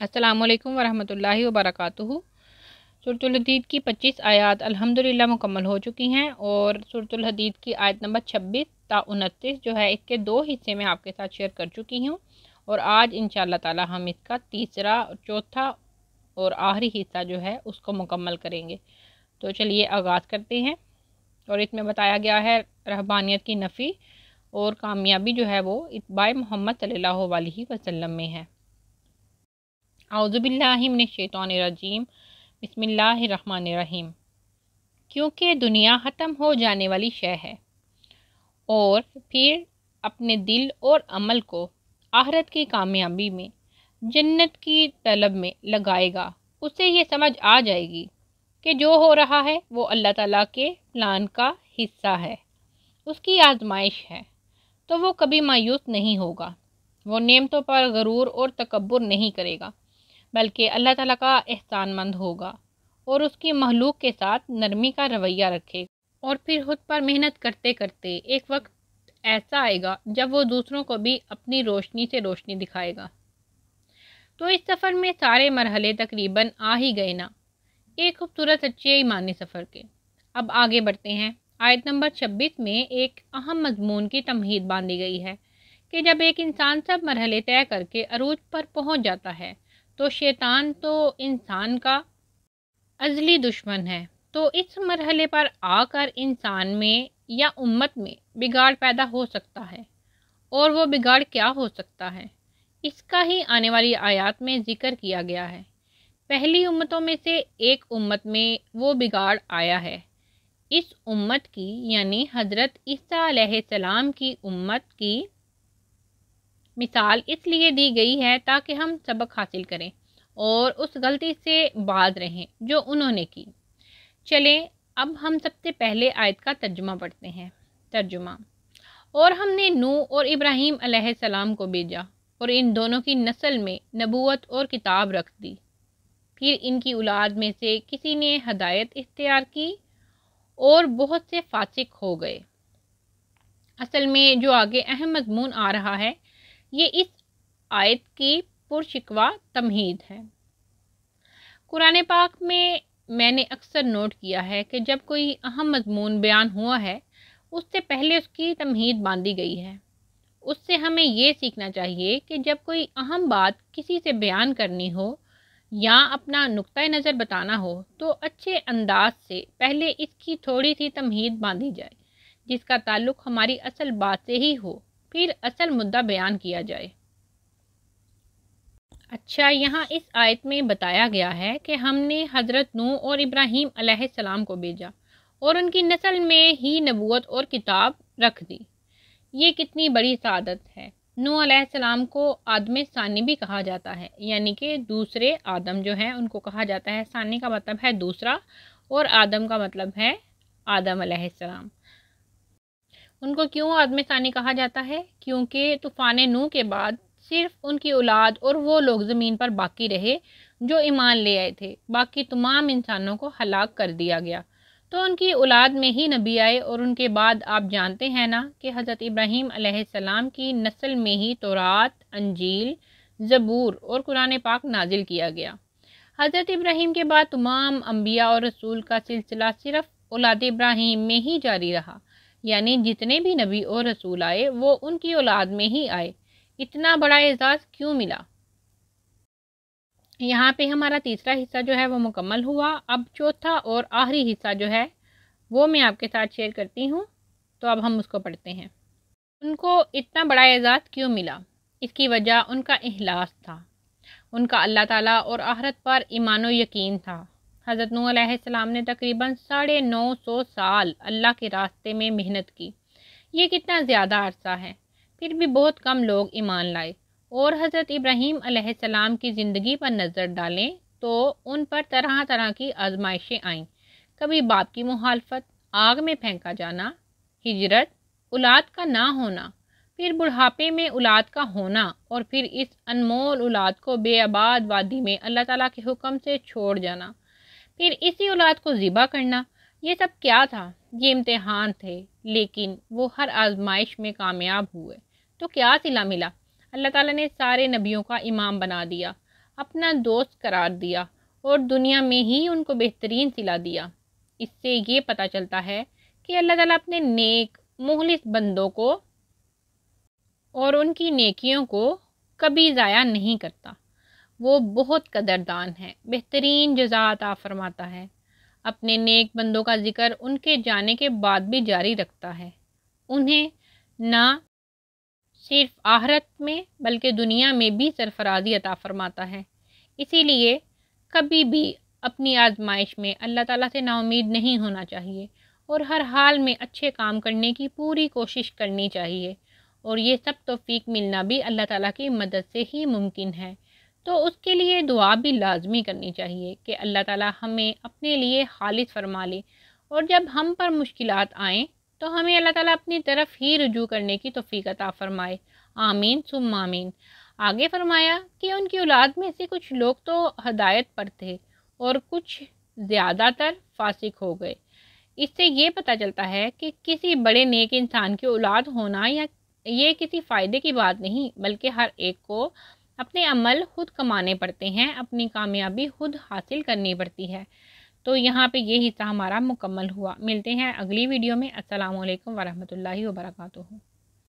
अस्सलामुअलैकुम वरहमतुल्लाहि वबरकातुहू। सूरतुल हदीद की 25 आयत अल्हम्दुलिल्लाह मुकम्मल हो चुकी हैं और सूरतुल हदीद की आयत नंबर 26 ता 29 जो है इसके दो हिस्से में आपके साथ शेयर कर चुकी हूँ और आज इंशाअल्लाह ताला हम इसका तीसरा, चौथा और आखिरी हिस्सा जो है उसको मुकम्मल करेंगे। तो चलिए आगाज़ करते हैं। और इसमें बताया गया है रहबानियत की नफ़ी और कामयाबी जो है वो इत्बाए मोहम्मद सल्लल्लाहु अलैहि वसल्लम में है। औज़ुबिल्लाहि मिनश्शैतानिर्रजीम, बिस्मिल्लाहिर्रहमानिर्रहीम। क्योंकि दुनिया ख़त्म हो जाने वाली शय है और फिर अपने दिल और अमल को आखिरत की कामयाबी में, जन्नत की तलब में लगाएगा, उसे ये समझ आ जाएगी कि जो हो रहा है वो अल्लाह ताला के प्लान का हिस्सा है, उसकी आजमाइश है। तो वो कभी मायूस नहीं होगा, वो नेमतों पर गरूर और तकब्बुर नहीं करेगा, बल्कि अल्लाह ताला का एहसानमंद होगा और उसकी महलूक के साथ नरमी का रवैया रखेगा। और फिर खुद पर मेहनत करते करते एक वक्त ऐसा आएगा जब वो दूसरों को भी अपनी रोशनी से रोशनी दिखाएगा। तो इस सफ़र में सारे मरहले तकरीबन आ ही गए ना, एक खूबसूरत सच्चे ईमानी सफ़र के। अब आगे बढ़ते हैं। आयत नंबर 26 में एक अहम मजमून की तमहीद बांधी गई है कि जब एक इंसान सब मरहले तय करके अरूज पर पहुंच जाता है तो शैतान तो इंसान का अज़ली दुश्मन है। तो इस मरहले पर आकर इंसान में या उम्मत में बिगाड़ पैदा हो सकता है, और वो बिगाड़ क्या हो सकता है इसका ही आने वाली आयत में ज़िक्र किया गया है। पहली उम्मतों में से एक उम्मत में वो बिगाड़ आया है। इस उम्मत की यानी हज़रत ईसा अलैहिस्सलाम की उम्मत की मिसाल इसलिए दी गई है ताकि हम सबक हासिल करें और उस गलती से बाज रहें जो उन्होंने की। चलें अब हम सबसे पहले आयत का तर्जुमा पढ़ते हैं। तर्जुमा: और हमने नूह और इब्राहीम अलैहिस्सलाम को भेजा और इन दोनों की नस्ल में नबूवत और किताब रख दी। फिर इनकी औलाद में से किसी ने हदायत इख्तियार की और बहुत से फासिक हो गए। असल में जो आगे अहम मजमून आ रहा है ये इस आयत की पुरशिकवा तमहीद है। कुरान पाक में मैंने अक्सर नोट किया है कि जब कोई अहम मजमून बयान हुआ है उससे पहले उसकी तमहीद बांधी गई है। उससे हमें ये सीखना चाहिए कि जब कोई अहम बात किसी से बयान करनी हो या अपना नुक्ता नज़र बताना हो तो अच्छे अंदाज से पहले इसकी थोड़ी सी तमहीद बांधी जाए जिसका ताल्लुक़ हमारी असल बात से ही हो, फिर असल मुद्दा बयान किया जाए। अच्छा, यहाँ इस आयत में बताया गया है कि हमने हज़रत नूह और इब्राहीम अलैहिस्सलाम को भेजा और उनकी नस्ल में ही नबूवत और किताब रख दी। ये कितनी बड़ी सआदत है। नूह अलैहिस्सलाम को आदम सानी भी कहा जाता है, यानी कि दूसरे आदम जो हैं उनको कहा जाता है। सानी का मतलब है दूसरा और आदम का मतलब है आदम अलैहिस्सलाम। उनको क्यों आदम सानी कहा जाता है? क्योंकि तूफ़ान नूह के बाद सिर्फ उनकी औलाद और वो लोग ज़मीन पर बाकी रहे जो ईमान ले आए थे। बाकी तमाम इंसानों को हलाक कर दिया गया। तो उनकी औलाद में ही नबी आए और उनके बाद आप जानते हैं ना कि हज़रत इब्राहीम अलैहिस्सलाम की नस्ल में ही तौरात, अंजील, ज़बूर और कुरान पाक नाजिल किया गया। हज़रत इब्राहीम के बाद तमाम अंबिया और रसूल का सिलसिला सिर्फ औलाद इब्राहीम में ही जारी रहा, यानी जितने भी नबी और रसूल आए वो उनकी औलाद में ही आए। इतना बड़ा एजाज़ क्यों मिला? यहाँ पे हमारा तीसरा हिस्सा जो है वो मुकम्मल हुआ। अब चौथा और आखिरी हिस्सा जो है वो मैं आपके साथ शेयर करती हूँ। तो अब हम उसको पढ़ते हैं। उनको इतना बड़ा एजाज़ क्यों मिला? इसकी वजह उनका इखलास था। उनका अल्लाह ताला और आखिरत पर ईमान व यकीन था। हज़रत नूह अलैहिस्सलाम ने तकरीबन 950 साल अल्लाह के रास्ते में मेहनत की। ये कितना ज़्यादा अरसा है, फिर भी बहुत कम लोग ईमान लाए। और हज़रत इब्राहीम अलैहिस्सलाम की ज़िंदगी पर नज़र डालें तो उन पर तरह तरह की आजमाइशें आईं। कभी बाप की मुखालफत, आग में फेंका जाना, हिजरत, औलाद का ना होना, फिर बुढ़ापे में औलाद का होना और फिर इस अनमोल औलाद को बेआबाद वादी में अल्लाह ताला के हुक्म से छोड़ जाना, फिर इसी औलाद को ज़िबा करना। ये सब क्या था? ये इम्तिहान थे, लेकिन वो हर आजमाइश में कामयाब हुए। तो क्या सिला मिला? अल्लाह ताला ने सारे नबियों का इमाम बना दिया। اپنا دوست قرار دیا اور دنیا میں ہی ان کو بہترین صلہ دیا۔ اس سے یہ پتہ چلتا ہے کہ اللہ تعالیٰ اپنے نیک مخلص بندوں کو اور ان کی نیکیوں کو کبھی ضائع نہیں کرتا۔ وہ بہت قدردان ہے، بہترین جزا عطا فرماتا ہے، اپنے نیک بندوں کا ذکر ان کے جانے کے بعد بھی جاری رکھتا ہے، انہیں نہ صرف آخرت میں بلکہ دنیا میں بھی سرفرازی عطا فرماتا ہے۔ اسی لیے کبھی بھی اپنی آزمائش میں اللہ تعالیٰ سے نا امید نہیں ہونا چاہیے اور ہر حال میں اچھے کام کرنے کی پوری کوشش کرنی چاہیے، اور یہ سب توفیق ملنا بھی اللہ تعالیٰ کی مدد سے ہی ممکن ہے۔ تو اس کے لیے دعا بھی لازمی کرنی چاہیے کہ اللہ تعالیٰ ہمیں اپنے لیے خالص فرما لے، اور جب ہم پر مشکلات آئیں تو ہمیں اللہ تعالیٰ اپنی طرف ہی رجوع کرنے کی توفیق عطا فرمائے۔ آمین ثم آمین۔ آگے فرمایا کہ ان کی اولاد میں سے کچھ لوگ تو ہدایت پر تھے اور کچھ زیادہ تر فاسق ہو گئے۔ اس سے یہ پتہ چلتا ہے کہ کسی بڑے نیک انسان کی اولاد ہونا یا یہ کسی فائدے کی بات نہیں، بلکہ ہر ایک کو اپنے عمل خود کمانے پڑتے ہیں، اپنی کامیابی خود حاصل کرنی پڑتی ہے۔ تو یہاں پہ یہ حصہ ہمارا مکمل ہوا۔ ملتے ہیں اگلی ویڈیو میں۔ السلام علیکم ورحمۃ اللہ وبرکاتہ۔